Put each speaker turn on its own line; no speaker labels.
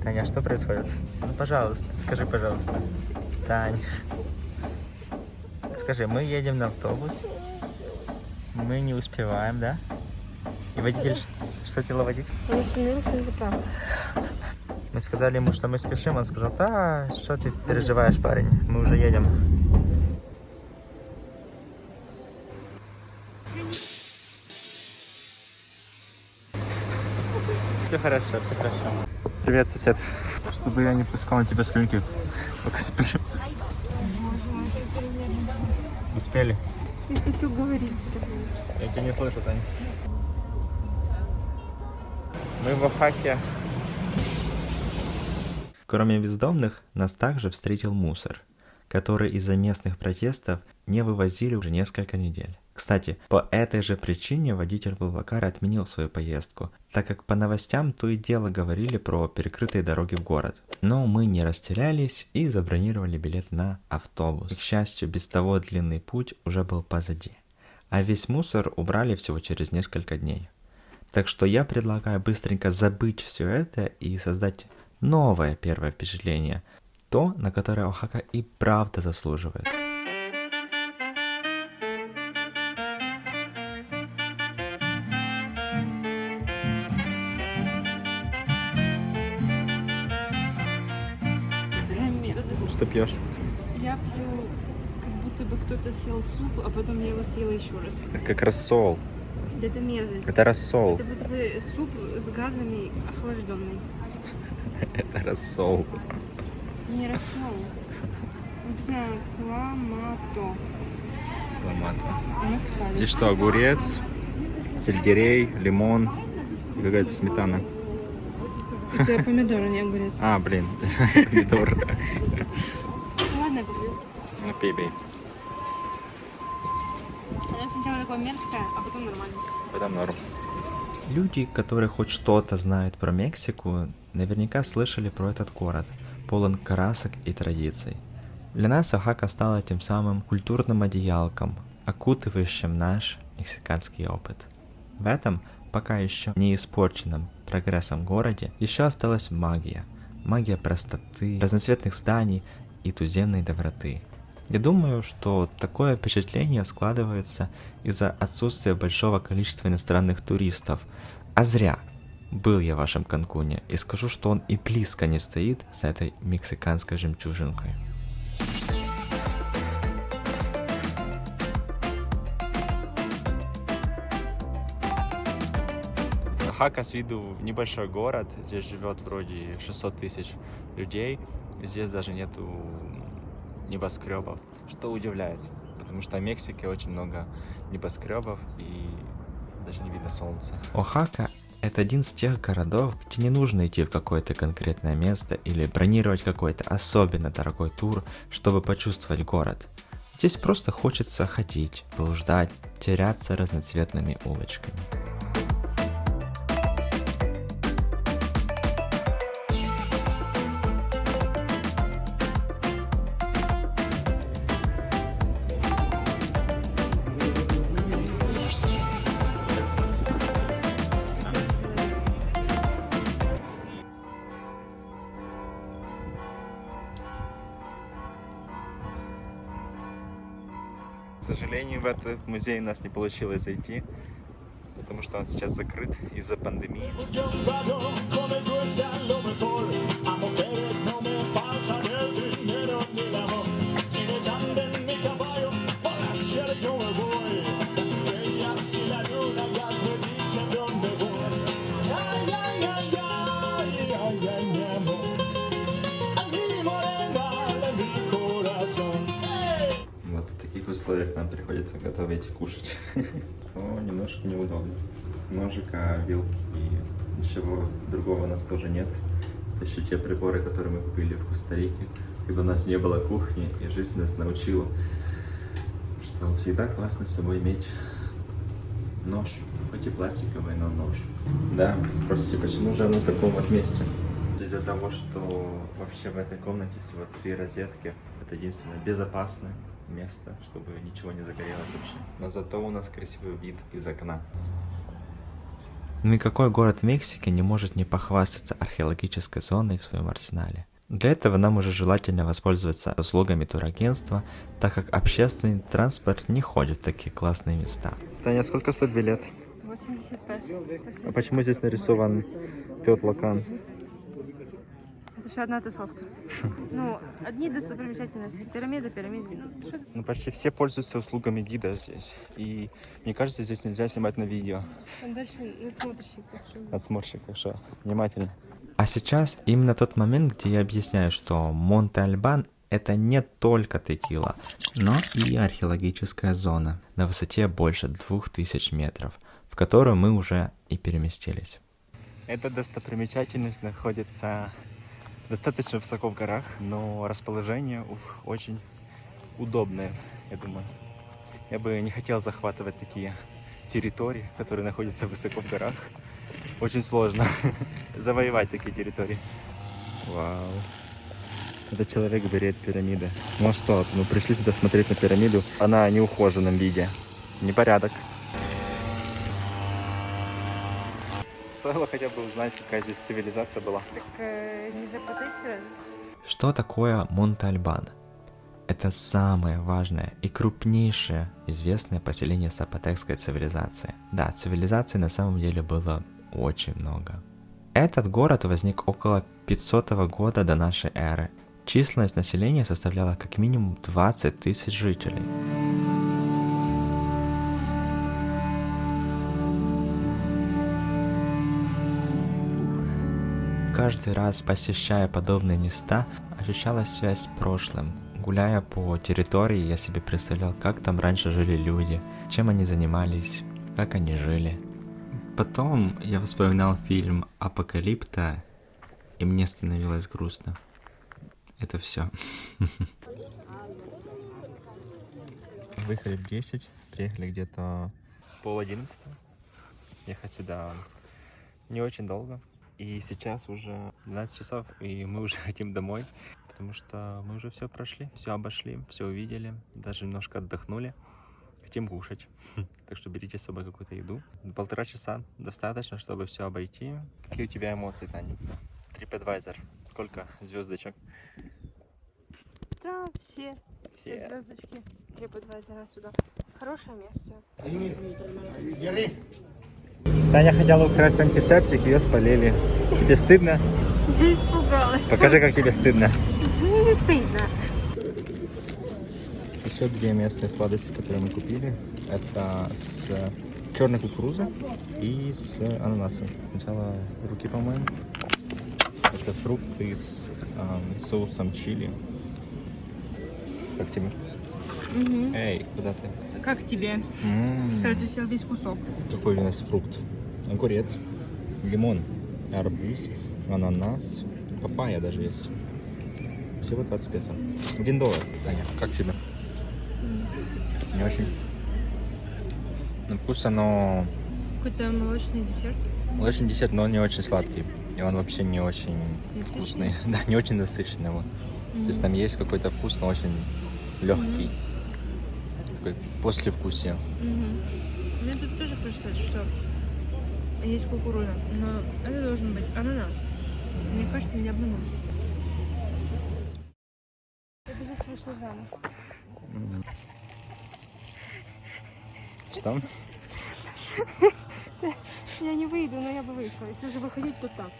Таня, что происходит? Ну, пожалуйста, скажи, пожалуйста. Тань, скажи, мы едем на автобус, мы не успеваем, да? И водитель что хотел водить?
Он остановился на заправку.
Мы сказали ему, что мы спешим, он сказал, да, что ты переживаешь, парень, мы уже едем. Все хорошо, все хорошо. Привет, сосед. Чтобы я не пускал на тебя слюнки, пока спешим. Успели?
Я хочу говорить с тобой.
Я тебя не слышу, Таня. Мы в Оахаке. Кроме бездомных, нас также встретил мусор, который из-за местных протестов не вывозили уже несколько недель. Кстати, по этой же причине водитель Блаблакара отменил свою поездку, так как по новостям то и дело говорили про перекрытые дороги в город. Но мы не растерялись и забронировали билет на автобус. К счастью, без того длинный путь уже был позади. А весь мусор убрали всего через несколько дней. Так что я предлагаю быстренько забыть все это и создать новое первое впечатление. То, на которое Оахака и правда заслуживает.
Мерзость.
Что пьешь?
Я пью, как будто бы кто-то съел суп, а потом я его съела еще раз.
Как рассол.
Да это мерзость.
Это рассол.
Это будто бы суп с газами охлажденный.
Это рассол.
Это не рассол. Написано кламато.
Ламата.
Маскаль.
Здесь что, огурец, сельдерей, лимон и какая-то сметана.
Это помидор, а не огурец.
А, блин, помидор.
Ладно, попью.
Ну, пей, пей.
Она сначала такое мерзкое, а потом нормально.
Потом норм. Люди, которые хоть что-то знают про Мексику, наверняка слышали про этот город, полон красок и традиций. Для нас Оахака стала тем самым культурным одеялком, окутывающим наш мексиканский опыт. В этом, пока еще не испорченном прогрессом городе, еще осталась магия. Магия простоты, разноцветных зданий и туземной доброты. Я думаю, что такое впечатление складывается из-за отсутствия большого количества иностранных туристов. А зря. Был я в вашем Канкуне и скажу, что он и близко не стоит с этой мексиканской жемчужинкой. Оахака с виду небольшой город, здесь живет вроде 600 тысяч людей, здесь даже нету небоскребов, что удивляет, потому что в Мексике очень много небоскребов и даже не видно солнца. Оахака — это один из тех городов, где не нужно идти в какое-то конкретное место или бронировать какой-то особенно дорогой тур, чтобы почувствовать город. Здесь просто хочется ходить, блуждать, теряться разноцветными улочками. К сожалению, в этот музей у нас не получилось зайти, потому что он сейчас закрыт из-за пандемии. Вот в таких условиях нам приходится готовить и кушать. Но немножко неудобно. Ножика, вилки и ничего другого у нас тоже нет. Это еще те приборы, которые мы купили в Коста-Рике, когда у нас не было кухни, и жизнь нас научила, что всегда классно с собой иметь нож. Хоть и пластиковый, но нож. Да, спросите, почему же оно в таком вот месте? Из-за того, что вообще в этой комнате всего 3 розетки. Это единственное безопасное место, чтобы ничего не загорелось вообще. Но зато у нас красивый вид из окна. Никакой город в Мексике не может не похвастаться археологической зоной в своем арсенале. Для этого нам уже желательно воспользоваться услугами турагентства, так как общественный транспорт не ходит в такие классные места. Таня, сколько стоит билет?
80 песо.
А почему здесь нарисован Теотлакан?
Это все одна тусовка. Ну, одни достопримечательности. Пирамиды. Ну, что
Ну, почти все пользуются услугами гида здесь. И мне кажется, здесь нельзя снимать на видео.
там дальше надсмотрщик.
Надсмотрщик, так что внимательно. А сейчас именно тот момент, где я объясняю, что Монте-Альбан это не только текила, но и археологическая зона на высоте больше 2000 метров, в которую мы уже и переместились. Эта достопримечательность находится достаточно высоко в горах, но расположение очень удобное, я думаю. Я бы не хотел захватывать такие территории, которые находятся высоко в горах. Очень сложно завоевать такие территории. Вау. Этот человек берет пирамиды. Ну что, мы пришли сюда смотреть на пирамиду. Она в неухоженном виде. Непорядок. Стоило хотя бы узнать, какая здесь цивилизация была.
Так нельзя потыть.
Что такое Монте-Альбан? Это самое важное и крупнейшее известное поселение запотекской цивилизации. Да, цивилизаций на самом деле было очень много. Этот город возник около 500 года до нашей эры. Численность населения составляла как минимум 20 тысяч жителей. Каждый раз, посещая подобные места, ощущалась связь с прошлым. Гуляя по территории, я себе представлял, как там раньше жили люди, чем они занимались, как они жили. Потом я вспоминал фильм «Апокалипта», и мне становилось грустно. Это все. Выехали в 10, приехали где-то 10:30. Ехать сюда не очень долго. И сейчас уже 12 часов, и мы уже хотим домой, потому что мы уже все прошли, все обошли, все увидели, даже немножко отдохнули. Хотим кушать, так что берите с собой какую-то еду. 1,5 часа достаточно, чтобы все обойти. Какие у тебя эмоции, Таня? TripAdvisor, сколько звездочек?
Да, все звездочки. TripAdvisor сюда. Хорошее место.
Таня хотела украсть антисептик, ее спалили. Тебе стыдно?
Я испугалась.
Покажи, как тебе стыдно.
Не стыдно.
Еще 2 местные сладости, которые мы купили. Это с черной кукурузой и с ананасом. Сначала руки помоем. Это фрукты с соусом чили. Как тебе?
Угу.
Эй, куда ты?
Как тебе? Когда ты съел весь кусок?
Какой у нас фрукт? Огурец, лимон, арбуз, ананас, папайя даже есть. Всего 20 песо. $1. Таня, как тебе? Не очень. На вкус оно...
Какой-то молочный десерт.
Молочный десерт, но он не очень сладкий. И он вообще не очень
Насыщенный?
вкусный. Да, не очень насыщенный. Вот. То есть там есть какой-то вкус, но очень легкий. Такой послевкусие.
Мне тут тоже кажется, что есть кукуруза, но это должен быть ананас. Мне кажется, не обманул. Я бы здесь вышла замуж.
Что?
Я не выйду, но я бы вышла. Если уже выходить, то так.